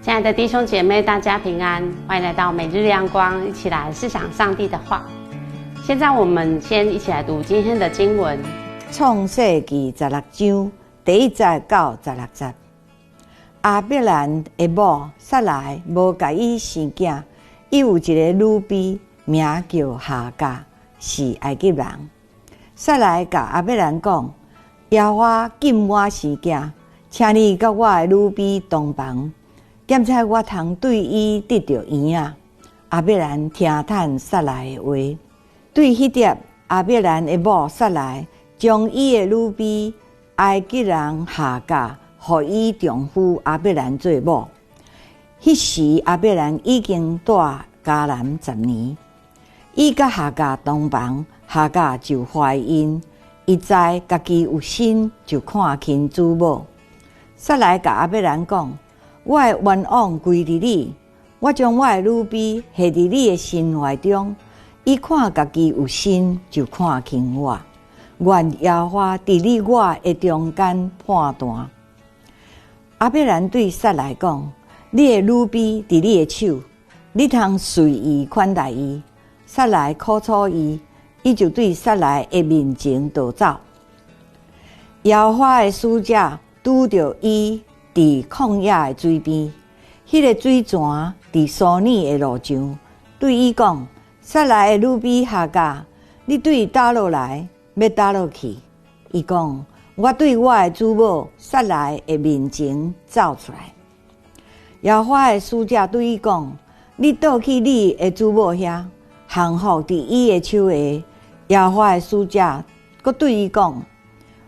亲爱的弟兄姐妹，大家平安，欢迎来到每日亮光，一起来思想上帝的话。现在我们先一起来读今天的经文。创世纪16章第1节到16节。亚伯兰的某撒来无甲伊生囝，伊有一个女婢，名叫夏甲，是埃及人。撒来甲亚伯兰讲：耶和华禁我生囝，请你甲我的女婢同房，检查我通对伊得到婴仔。亚伯兰听叹撒来的话，对迄碟亚伯兰的某撒来，将伊的女婢埃及人夏甲，互伊丈夫亚伯兰做某。迄时亚伯兰已经住迦南10年，伊甲夏甲同房，夏甲就怀孕。伊知家己有身，就看亲主某。撒来甲亚伯兰讲：我的愿望归伫你，我将我的女婢下伫你的身怀中。伊看家己有身，就看轻我。愿耶和华伫你我的中间判断。亚伯兰对撒来讲：你的女婢伫你的手，你通随意款待伊。撒来苦楚伊，伊就对撒来的面前逃走。耶和华的使者拄着伊伫旷野的水边，迄个水泉伫苏尼的路上，对伊讲：撒来的女婢夏甲，你对倒落来，要倒落去？伊讲：我对我的主某撒来的面前走出来。耶和华的使者对伊讲：你倒去你的主某遐，降服伫伊的手下。耶和华的使者阁对伊讲：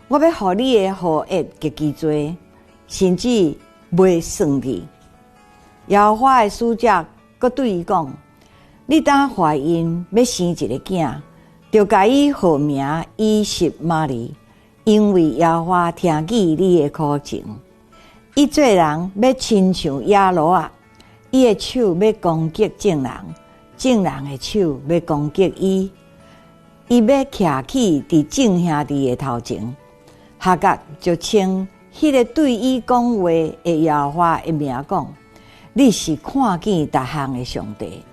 我要互你的后裔极其多，甚至袂算你。耶和华的使者阁对伊讲：你当怀孕要生一个囝，就甲伊号名以实玛利，因为耶和华听见你的苦情。伊做人要亲像野鹿啊，伊的手要攻击正人，正人的手要攻击伊。伊要徛起伫众兄弟的头前。夏甲就称迄个对伊讲话的耶和华的名讲：你是看见逐项的上帝。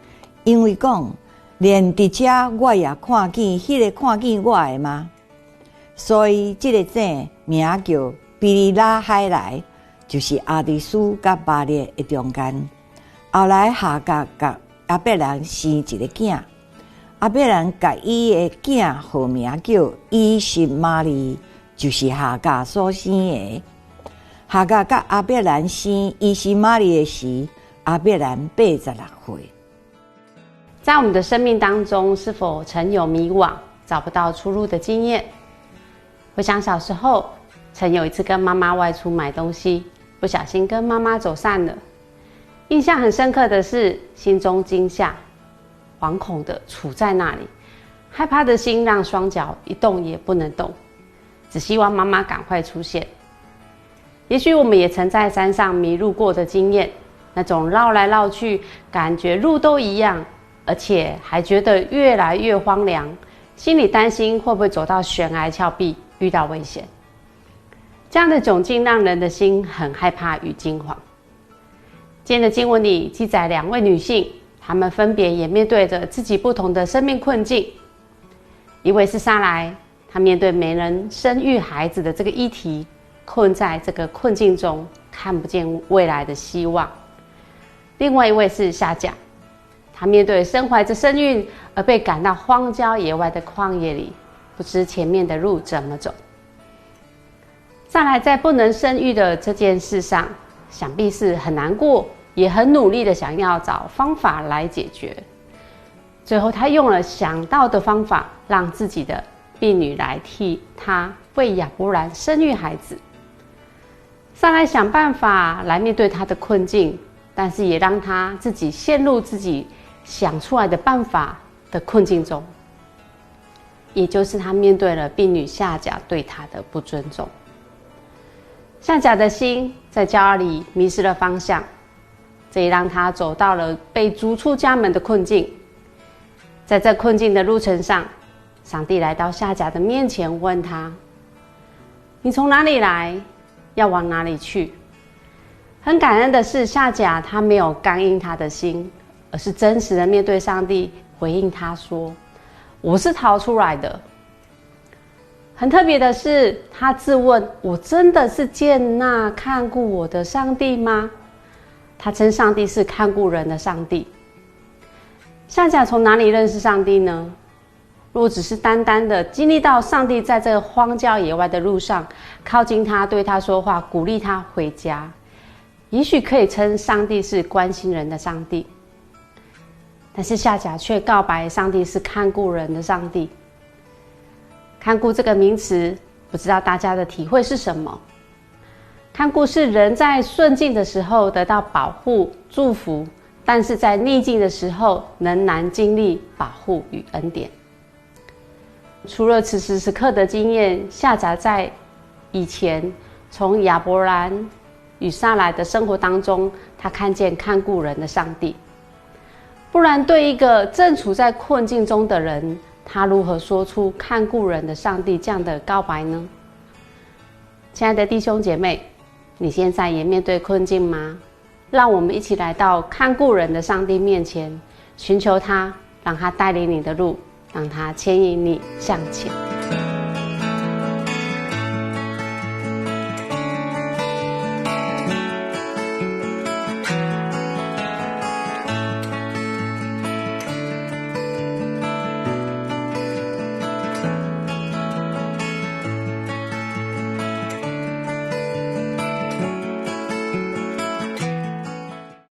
因为讲，连伫遮我也看见迄个看见我的吗？所以这个井名叫比利拉海莱，就是阿迪斯甲巴列的中间。后来夏甲甲亚伯兰生一个囝，亚伯兰甲伊的囝号名叫以实玛利，就是夏甲所生的。夏甲甲亚伯兰生以实玛利的时，亚伯兰86岁。在我们的生命当中，是否曾有迷惘、找不到出路的经验？回想小时候，曾有一次跟妈妈外出买东西，不小心跟妈妈走散了。印象很深刻的是，心中惊吓、惶恐的处在那里，害怕的心让双脚一动也不能动，只希望妈妈赶快出现。也许我们也曾在山上迷路过的经验，那种绕来绕去，感觉路都一样，而且还觉得越来越荒凉，心里担心会不会走到悬崖峭壁，遇到危险。这样的窘境让人的心很害怕与惊惶。今天的经文里记载2位女性，她们分别也面对着自己不同的生命困境。一位是撒来，她面对没人生育孩子的这个议题，困在这个困境中，看不见未来的希望。另外一位是夏甲，她面对身怀着身孕而被赶到荒郊野外的旷野里，不知前面的路怎么走。撒来在不能生育的这件事上，想必是很难过，也很努力的想要找方法来解决。最后她用了想到的方法，让自己的婢女来替她为亚伯兰生育孩子。撒来想办法来面对她的困境，但是也让她自己陷入自己想出来的办法的困境中，也就是她面对了婢女夏甲对她的不尊重。夏甲的心在骄傲里迷失了方向，这也让她走到了被逐出家门的困境。在这困境的路程上，上帝来到夏甲的面前，问她：你从哪里来？要往哪里去？很感恩的是，夏甲他没有刚硬他的心，而是真实的面对上帝，回应他说：“我是逃出来的。”很特别的是，他自问：“我真的是接纳看顾我的上帝吗？”他称上帝是看顾人的上帝。夏甲从哪里认识上帝呢？若只是单单的经历到上帝在这个荒郊野外的路上靠近他，对他说话，鼓励他回家，也许可以称上帝是关心人的上帝。但是夏甲却告白上帝是看顾人的上帝。看顾这个名词，不知道大家的体会是什么？看顾是人在顺境的时候得到保护祝福，但是在逆境的时候仍然经历保护与恩典。除了此时此刻的经验，夏甲在以前从亚伯兰与撒来的生活当中，他看见看顾人的上帝。不然对一个正处在困境中的人，他如何说出看顾人的上帝这样的告白呢？亲爱的弟兄姐妹，你现在也面对困境吗？让我们一起来到看顾人的上帝面前，寻求他，让他带领你的路，让他牵引你向前。